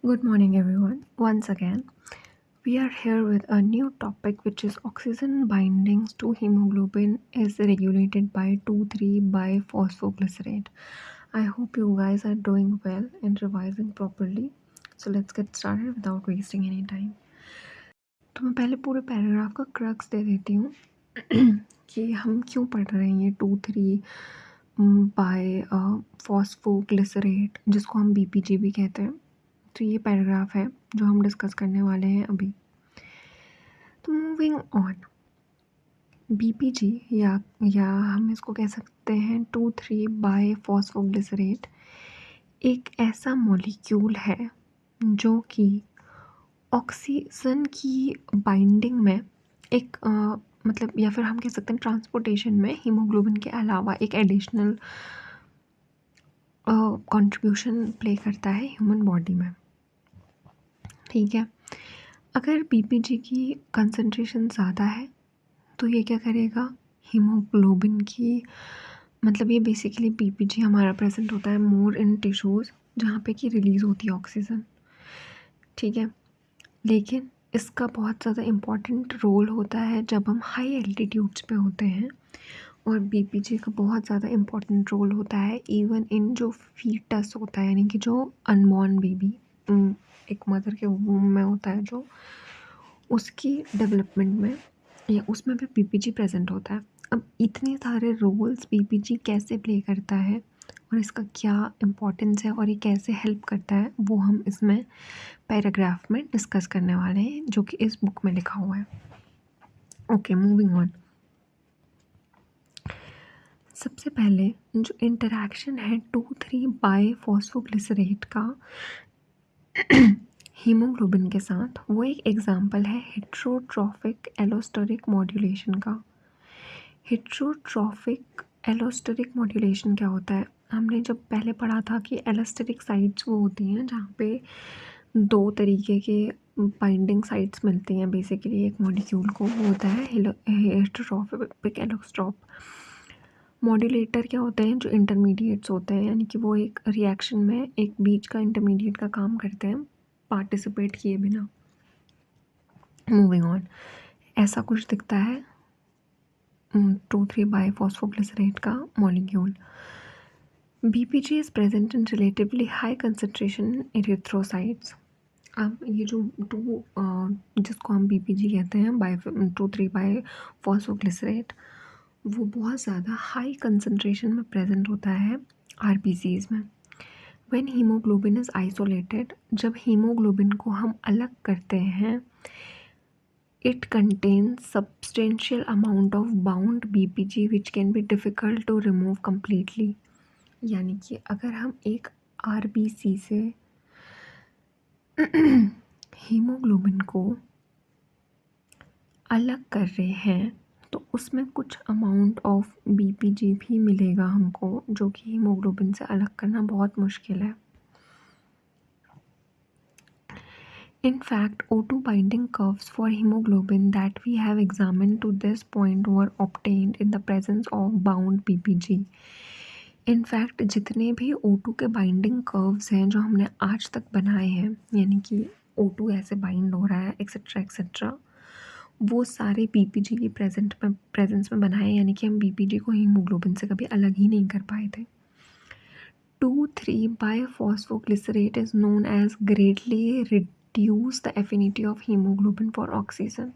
Good morning, everyone. Once again, we are here with a new topic, which is oxygen bindings to hemoglobin is regulated by 2,3 phosphoglycerate. I hope you guys are doing well and revising properly. So let's get started without wasting any time. तो मैं पहले पूरे paragraph का crux दे देती हूँ कि हम क्यों पढ़ रहे हैं ये 2,3 बाय फॉस्फोग्लिसरेट, जिसको हम बीपीजी भी कहते हैं। तो ये पैराग्राफ है जो हम डिस्कस करने वाले हैं अभी। तो मूविंग ऑन, बीपीजी या हम इसको कह सकते हैं 2,3 बाय फॉस्फोग्लिसरेट एक ऐसा मॉलिक्यूल है जो कि ऑक्सीजन की बाइंडिंग में एक मतलब या फिर हम कह सकते हैं ट्रांसपोर्टेशन में हीमोग्लोबिन के अलावा एक एडिशनल कंट्रीब्यूशन प्ले करता है ह्यूमन बॉडी में। ठीक है, अगर बीपीजी की कंसंट्रेशन ज़्यादा है तो ये क्या करेगा, हीमोग्लोबिन की मतलब ये बेसिकली बीपीजी हमारा प्रेजेंट होता है मोर इन टिश्यूज़ जहाँ पे कि रिलीज़ होती है ऑक्सीजन। ठीक है, लेकिन इसका बहुत ज़्यादा इम्पॉर्टेंट रोल होता है जब हम हाई एल्टीट्यूड्स पे होते हैं, और बीपीजी का बहुत ज़्यादा इम्पॉर्टेंट रोल होता है इवन इन जो फीटस होता है, यानी कि जो अनबॉर्न बेबी एक मदर के वूम में होता है, जो उसकी डेवलपमेंट में या उसमें भी बीपीजी प्रेजेंट होता है। अब इतने सारे रोल्स बीपीजी कैसे प्ले करता है और इसका क्या इम्पोर्टेंस है और ये कैसे हेल्प करता है, वो हम इसमें पैराग्राफ में डिस्कस करने वाले हैं, जो कि इस बुक में लिखा हुआ है। Okay, moving on. सबसे पहले जो इंटरेक्शन है 2,3 बाय फॉस्फोग्लिसरेट का हीमोग्लोबिन के साथ, वो एक एग्जाम्पल है हेट्रोट्रॉफिक एलोस्टेरिक मॉड्यूलेशन का। हेट्रोट्रॉफिक एलोस्टेरिक मॉड्यूलेशन क्या होता है, हमने जब पहले पढ़ा था कि एलोस्टेरिक साइट्स वो होती हैं जहाँ पे दो तरीके के बाइंडिंग साइट्स मिलती हैं बेसिकली एक मॉलिक्यूल को, वो होता है हेट्रोट्रॉफिक एलोस्ट्रॉप। मॉड्यूलेटर क्या होते हैं, जो इंटरमीडिएट्स होते हैं, यानी कि वो एक रिएक्शन में एक बीच का इंटरमीडिएट का काम करते हैं पार्टिसिपेट किए बिना। मूविंग ऑन, ऐसा कुछ दिखता है 2,3 बाय फॉस्फोग्लिसरेट का molecule. BPG is present in relatively high concentration erythrocytes. अब ये जो जिसको हम बीपीजी कहते हैं बाय 2,3 बाय फॉस्फोग्लिसरेट, वो बहुत ज़्यादा हाई कंसंट्रेशन में प्रेजेंट होता है आरबीसीज में। व्हेन हीमोग्लोबिन इज़ आइसोलेटेड, जब हीमोग्लोबिन को हम अलग करते हैं, it contains substantial amount of bound BPG which can be difficult to remove completely. यानी कि अगर हम एक आरबीसी से हीमोग्लोबिन को अलग कर रहे हैं तो उसमें कुछ अमाउंट ऑफ बीपीजी भी मिलेगा हमको, जो कि हीमोग्लोबिन से अलग करना बहुत मुश्किल है। In fact, O2 binding curves for hemoglobin that we have examined to this point were obtained in the presence of bound BPG. In fact, जितने भी O2 के बाइंडिंग कर्व्स हैं जो हमने आज तक बनाए हैं, यानी कि O2 ऐसे बाइंड हो रहा है एक्सेट्रा एक्सेट्रा, वो सारे बीपीजी की प्रेजेंस में बनाए हैं, यानी कि हम बीपीजी को हीमोग्लोबिन से कभी अलग ही नहीं कर पाए थे। 2,3 biphosphoglycerate is known as greatly reduce the affinity of hemoglobin for oxygen.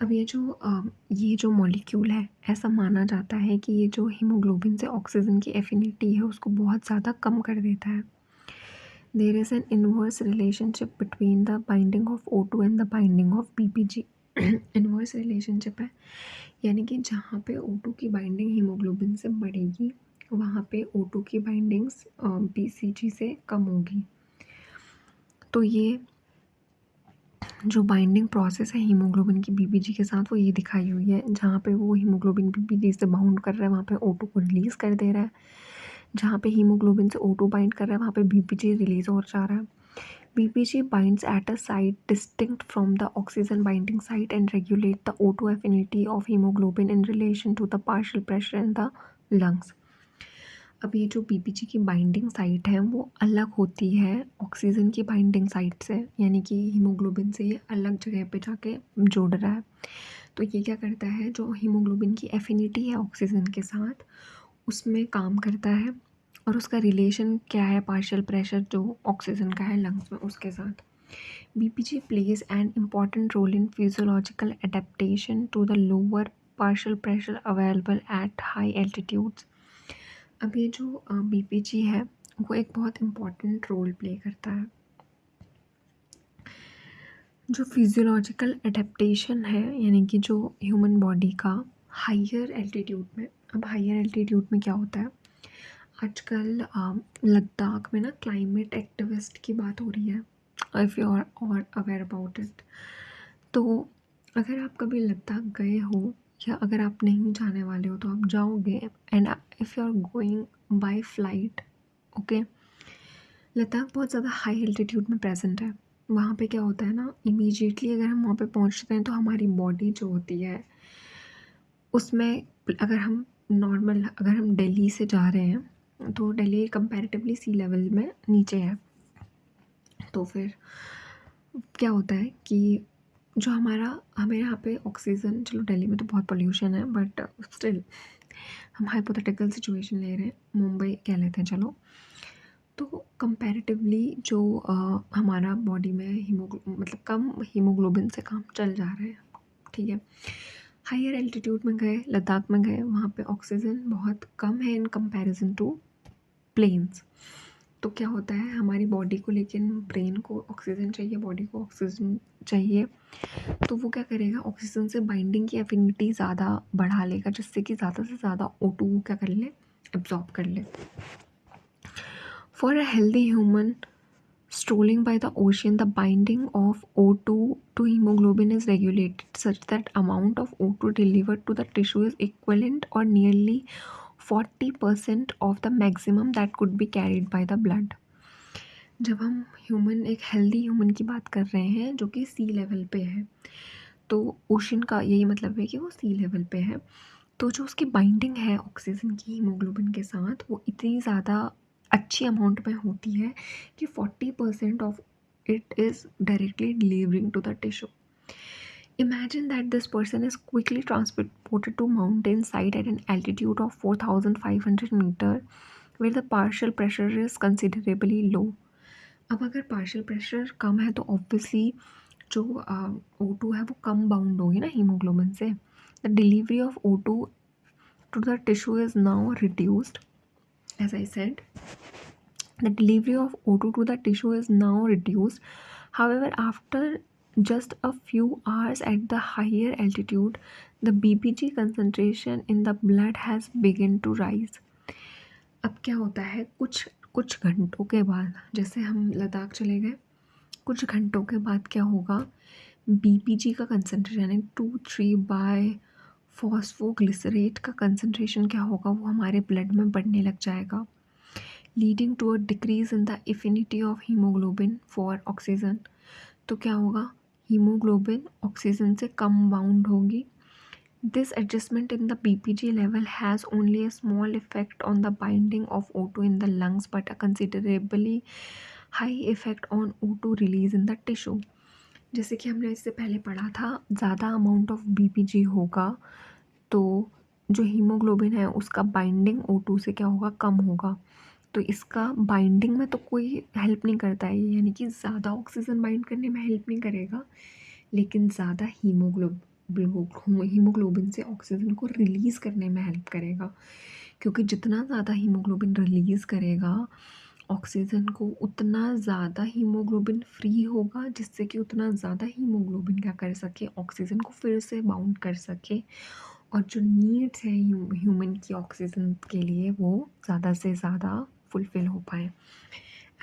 अब ये जो मॉलिक्यूल है, ऐसा माना जाता है कि ये जो हीमोग्लोबिन से ऑक्सीजन की एफिनिटी है उसको बहुत ज़्यादा कम कर देता है। There is an inverse relationship between the binding of O2 and the binding of BPG. Inverse relationship है, यानी कि जहाँ पे O2 की बाइंडिंग हीमोग्लोबिन से बढ़ेगी वहाँ पे O2 की बाइंडिंग्स बीसीजी से कम होगी। तो ये जो बाइंडिंग प्रोसेस है हीमोग्लोबिन की बीपीजी के साथ, वो ये दिखाई हुई है, जहाँ पे वो हीमोग्लोबिन बीपीजी से बाउंड कर रहा है वहाँ पे O2 को रिलीज़ कर दे रहा है, जहाँ पे हीमोग्लोबिन से O2 बाइंड कर रहा है वहाँ पे बीपीजी रिलीज़ हो जा रहा है। BPG binds at a site distinct from the oxygen binding site and regulate the O2 affinity of hemoglobin in relation to the partial pressure in the lungs. अब ये जो बीपीजी की बाइंडिंग साइट है वो अलग होती है ऑक्सीजन की बाइंडिंग साइट से, यानी कि हीमोग्लोबिन से ये अलग जगह पे जाके जुड़ रहा है। तो ये क्या करता है, जो हीमोग्लोबिन की एफिनिटी है ऑक्सीजन के साथ उसमें काम करता है, और उसका रिलेशन क्या है, पार्शियल प्रेशर जो ऑक्सीजन का है लंग्स में उसके साथ। BPG plays an important role in physiological adaptation to the lower partial pressure available at high altitudes. अब ये जो बीपीजी है वो एक बहुत इम्पॉर्टेंट रोल प्ले करता है। जो फिजियोलॉजिकल एडेप्टेशन है, यानी कि जो ह्यूमन बॉडी का हाइयर एल्टीट्यूड में, अब हाइयर एल्टीट्यूड में क्या होता है, आजकल लद्दाख में ना क्लाइमेट एक्टिविस्ट की बात हो रही है, इफ़ यू आर और अवेयर अबाउट इट। तो अगर आप कभी लद्दाख गए हो या अगर आप नहीं जाने वाले हो तो आप जाओगे, and if you are going by flight, okay, Ladakh बहुत ज़्यादा हाई एल्टीट्यूड में प्रेजेंट है। वहाँ पे क्या होता है ना, इमीडिएटली अगर हम वहाँ पे पहुँचते हैं तो हमारी बॉडी जो होती है उसमें, अगर हम नॉर्मल, अगर हम दिल्ली से जा रहे हैं तो दिल्ली कंपैरेटिवली सी लेवल में नीचे है। तो फिर क्या होता है कि जो हमें यहाँ पे ऑक्सीजन, चलो दिल्ली में तो बहुत पोल्यूशन है बट स्टिल हम हाइपोथेटिकल सिचुएशन ले रहे हैं, मुंबई कह लेते हैं चलो। तो कंपैरेटिवली जो हमारा बॉडी में मतलब कम हीमोग्लोबिन से काम चल जा रहा है, ठीक है। हायर एल्टीट्यूड में गए, लद्दाख में गए, वहाँ पे ऑक्सीजन बहुत कम है इन कंपैरिजन टू प्लेन्स। तो क्या होता है, हमारी बॉडी को, लेकिन ब्रेन को ऑक्सीजन चाहिए, बॉडी को ऑक्सीजन चाहिए, तो वो क्या करेगा, ऑक्सीजन से बाइंडिंग की एफिनिटी ज़्यादा बढ़ा लेगा, जिससे कि ज़्यादा से ज़्यादा O2 क्या कर ले, एब्जॉर्ब कर ले। For a healthy human strolling by the ocean, the binding of O2 to hemoglobin is regulated such that amount of O2 delivered to the tissue is equivalent or nearly 40% of the maximum that could be carried by the blood. जब हम human, एक healthy human की बात कर रहे हैं जो कि सी लेवल पे है, तो ओशन का यही मतलब है कि वो सी लेवल पे है, तो जो उसकी बाइंडिंग है ऑक्सीजन की हीमोग्लोबिन के साथ वो इतनी ज़्यादा अच्छी अमाउंट में होती है कि 40% of it is directly delivering to the tissue. Imagine that this person is quickly transported to mountainside at an altitude of 4,500 meter, where the partial pressure is considerably low. अब अगर पार्शियल प्रेशर कम है तो obviously जो O2 है वो कम bound होगी ना haemoglobin से। The delivery of O2 to the tissue is now reduced, as I said. The delivery of O2 to the tissue is now reduced. However, after just a few hours at the higher altitude, the BPG concentration in the blood has begun to rise. अब क्या होता है, कुछ कुछ घंटों के बाद, जैसे हम लद्दाख चले गए, कुछ घंटों के बाद क्या होगा, बीपीजी का कंसनट्रेशन यानी 2,3 बाय फॉस्फोग्लिसरेट का कंसनट्रेशन क्या होगा, वो हमारे ब्लड में बढ़ने लग जाएगा, leading to a decrease in the affinity of haemoglobin for oxygen. तो क्या होगा, हीमोग्लोबिन ऑक्सीजन से कम बाउंड होगी। This adjustment in the BPG level has only a small effect on the binding of O2 in the lungs but a considerably high effect on O2 release in the tissue. जैसे कि हमने इससे पहले पढ़ा था, ज़्यादा amount of BPG होगा तो जो हीमोग्लोबिन है उसका बाइंडिंग O2 से क्या होगा, कम होगा। तो इसका बाइंडिंग में तो कोई हेल्प नहीं करता है, यानी कि ज़्यादा ऑक्सीजन बाइंड करने में हेल्प नहीं करेगा, लेकिन ज़्यादा हीमोग्लोबिन से ऑक्सीजन को रिलीज़ करने में हेल्प करेगा, क्योंकि जितना ज़्यादा हीमोग्लोबिन रिलीज़ करेगा ऑक्सीजन को, उतना ज़्यादा हीमोग्लोबिन फ्री होगा, जिससे कि उतना ज़्यादा हीमोग्लोबिन क्या कर सके, ऑक्सीजन को फिर से बाउंड कर सके, और जो नीड्स है ह्यूमन की ऑक्सीजन के लिए वो ज़्यादा से ज़्यादा फुलफिल हो पाए।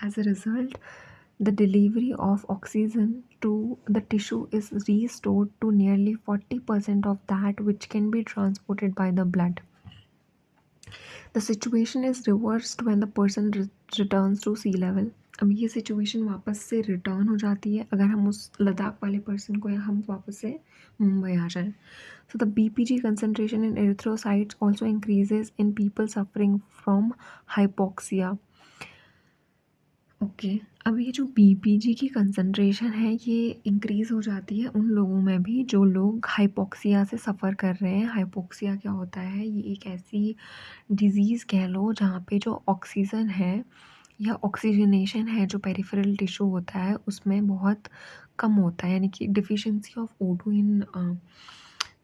As a result, the delivery of oxygen to the tissue is restored to nearly 40% of that which can be transported by the blood. The situation is reversed when the person returns to sea level. अब ये situation वापस से return हो जाती है अगर हम उस लद्दाख वाले पर्सन को या हम वापस से मुंबई आ जाएं। So the BPG concentration in erythrocytes also increases in people suffering from hypoxia. Okay, अब ये जो बीपीजी की कंसंट्रेशन है ये इंक्रीज़ हो जाती है उन लोगों में भी जो लोग हाइपोक्सिया से सफ़र कर रहे हैं। हाइपोक्सिया क्या होता है? ये एक ऐसी डिज़ीज़ कह लो जहाँ पे जो ऑक्सीजन है या ऑक्सीजनेशन है जो पेरिफेरल टिश्यू होता है उसमें बहुत कम होता है, यानी कि deficiency of O2 in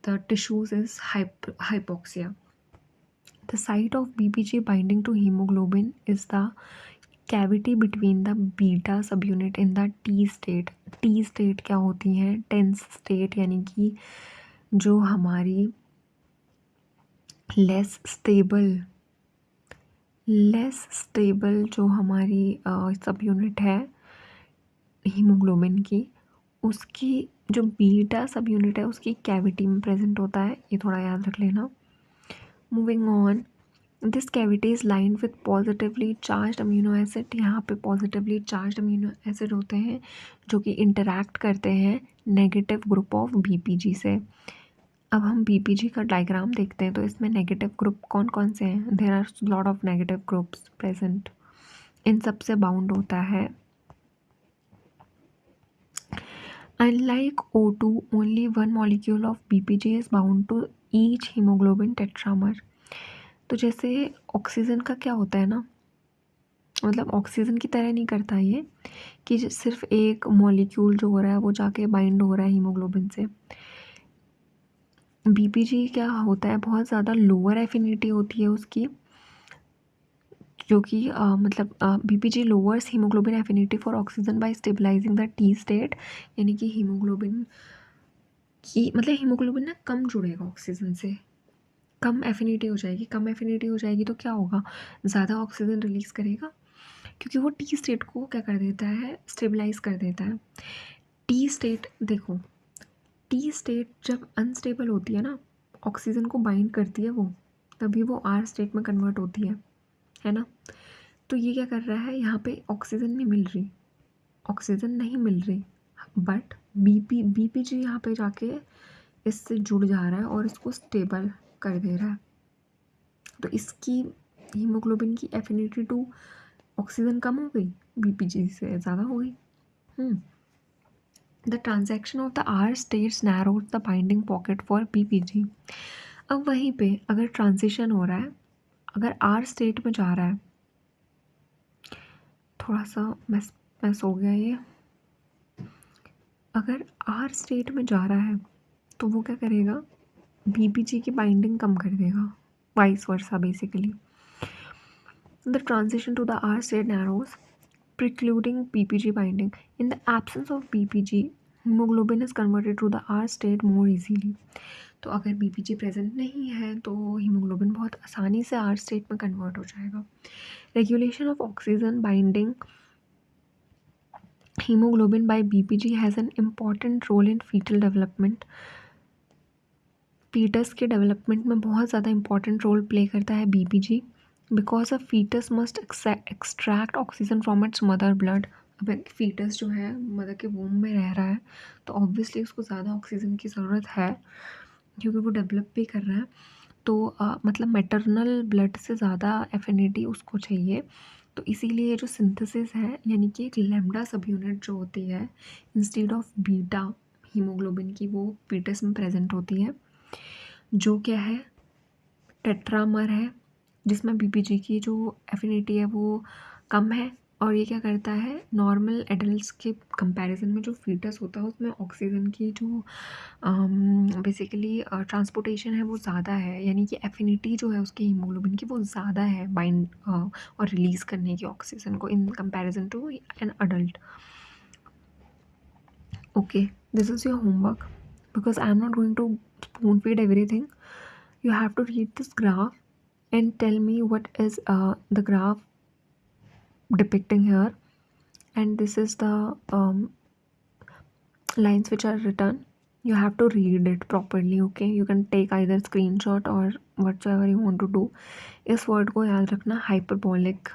the tissues is hypoxia. The site of BPG binding to hemoglobin is the cavity between the beta subunit in the T state. T state क्या होती है? टेंस स्टेट, यानी कि जो हमारी लेस स्टेबल जो हमारी सब यूनिट है हीमोग्लोबिन की, उसकी जो बीटा सब यूनिट है उसकी कैविटी में प्रेजेंट होता है। ये थोड़ा याद रख लेना। Moving on, this cavity is lined with positively charge amino acid. यहाँ पे पॉजिटिवली चार्ज अमीनो एसिड होते हैं जो कि इंटरैक्ट करते हैं नेगेटिव ग्रुप ऑफ बीपीजी से। अब हम बीपीजी का डायग्राम देखते हैं तो इसमें नेगेटिव ग्रुप कौन कौन से हैं? There are lot of negative groups present. इन सब से बाउंड होता है। Unlike O2, only one molecule of BPG is bound to each hemoglobin tetramer. तो जैसे ऑक्सीजन का क्या होता है ना, मतलब ऑक्सीजन की तरह नहीं करता ये कि सिर्फ एक मॉलिक्यूल जो हो रहा है वो जाके बाइंड हो रहा है हीमोग्लोबिन से। बीपीजी क्या होता है, बहुत ज़्यादा लोअर एफिनिटी होती है उसकी, जो कि मतलब BPG lowers haemoglobin affinity for oxygen by stabilising the T state, यानी कि हीमोग्लोबिन की मतलब हीमोग्लोबिन ना कम जुड़ेगा ऑक्सीजन से, कम एफिनिटी हो जाएगी। कम एफिनिटी हो जाएगी तो क्या होगा? ज़्यादा ऑक्सीजन रिलीज़ करेगा क्योंकि वो टी स्टेट को क्या कर देता है? स्टेबलाइज कर देता है। टी स्टेट देखो, टी स्टेट जब अनस्टेबल होती है ना, ऑक्सीजन को बाइंड करती है वो, तभी वो आर स्टेट में कन्वर्ट होती है ना। तो ये क्या कर रहा है, यहाँ पे ऑक्सीजन नहीं मिल रही, ऑक्सीजन नहीं मिल रही, बट बीपीजी यहाँ पे जाके इससे जुड़ जा रहा है और इसको स्टेबल कर दे रहा है। तो इसकी हीमोग्लोबिन की एफिनिटी टू ऑक्सीजन कम हो गई, बीपीजी से ज़्यादा हो गई। The transaction of the R states narrows the binding pocket for BPG. अब वहीं पे अगर ट्रांजिशन हो रहा है, अगर आर स्टेट में जा रहा है, थोड़ा सा मैस हो गया ये, अगर आर स्टेट में जा रहा है तो वो क्या करेगा? बीपीजी की बाइंडिंग कम कर देगा, vice versa basically. The transition to the R state narrows, precluding BPG binding. In the absence of BPG, hemoglobin is converted to the R state more easily. तो अगर BPG प्रेजेंट नहीं है तो haemoglobin बहुत आसानी से R स्टेट में convert हो जाएगा। Regulation of oxygen binding hemoglobin by BPG has an important role in fetal development. Foetus के डेवलपमेंट में बहुत ज़्यादा इंपॉर्टेंट रोल प्ले करता है BPG, because a foetus must extract oxygen from its mother blood. अब एक फीटस जो है मदर के वूम में रह रहा है तो ऑब्वियसली उसको ज़्यादा ऑक्सीजन की ज़रूरत है क्योंकि वो डेवलप भी कर रहा है। तो मतलब मैटरनल ब्लड से ज़्यादा एफिनिटी उसको चाहिए। तो इसीलिए जो सिंथेसिस है, यानी कि एक लैम्डा सब यूनिट जो होती है इंस्टेड ऑफ बीटा हीमोग्लोबिन की, वो फीटस में प्रेजेंट होती है, जो क्या है? टेट्रामर है, जिसमें बीपीजी की जो एफिनिटी है वो कम है। और ये क्या करता है? नॉर्मल एडल्ट्स के कंपैरिजन में जो फीटस होता है उसमें ऑक्सीजन की जो बेसिकली ट्रांसपोर्टेशन है वो ज़्यादा है, यानी कि एफिनिटी जो है उसकी हीमोग्लोबिन की वो ज़्यादा है बाइंड और रिलीज़ करने की ऑक्सीजन को in comparison to an adult. Okay, this is your homework because I'm not going to spoon feed everything. You have to read this graph and tell me what is the graph depicting here, and this is the lines which are written. You have to read it properly. Okay, you can take either screenshot or whatsoever you want to do. इस word को याद रखना, hyperbolic.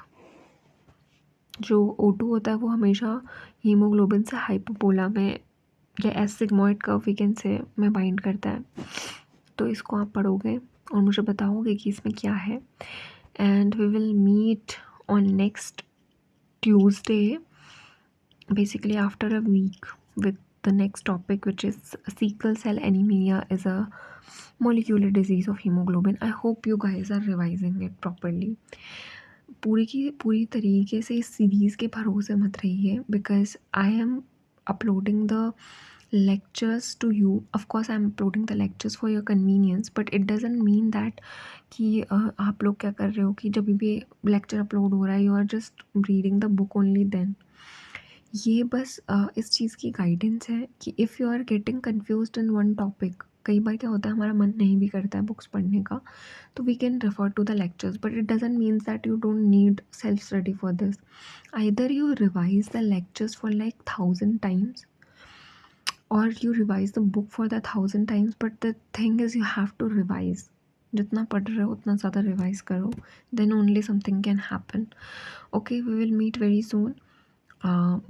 जो O2 होता है वो हमेशा haemoglobin से हाइपोपोला में या S sigmoid curve we can say में बाइंड करता है। तो इसको आप पढ़ोगे और मुझे बताओगे कि इसमें क्या है। And we will meet on next Tuesday, basically after a week, with the next topic, which is sickle cell anemia is a molecular disease of hemoglobin. I hope you guys are revising it properly. पूरी की पूरी तरीके से इस series के भरोसे मत रहिए, because I am uploading the lectures to you. Of course I'm uploading the lectures for your convenience, but it doesn't mean that कि आप लोग क्या कर रहे हो कि जब भी लेक्चर अपलोड हो रहा है you are just reading the book only then. ये बस इस चीज़ की गाइडेंस है कि if you are getting confused in one topic, कई बार क्या होता है हमारा मन नहीं भी करता है बुक्स पढ़ने का, तो we can refer to the lectures, but it doesn't means that you don't need self study for this. Either you revise the lectures for like 1000 times or you revise the book for the 1000 times, but the thing is you have to revise. जितना पढ़ रहे हो उतना ज़्यादा revise करो, then only something can happen. Okay, we will meet very soon,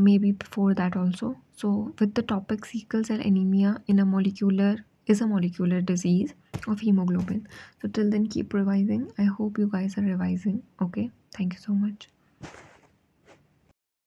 maybe before that also. So with the topic sickle cell anemia is a molecular disease of hemoglobin. So till then keep revising. I hope you guys are revising. Okay, thank you so much.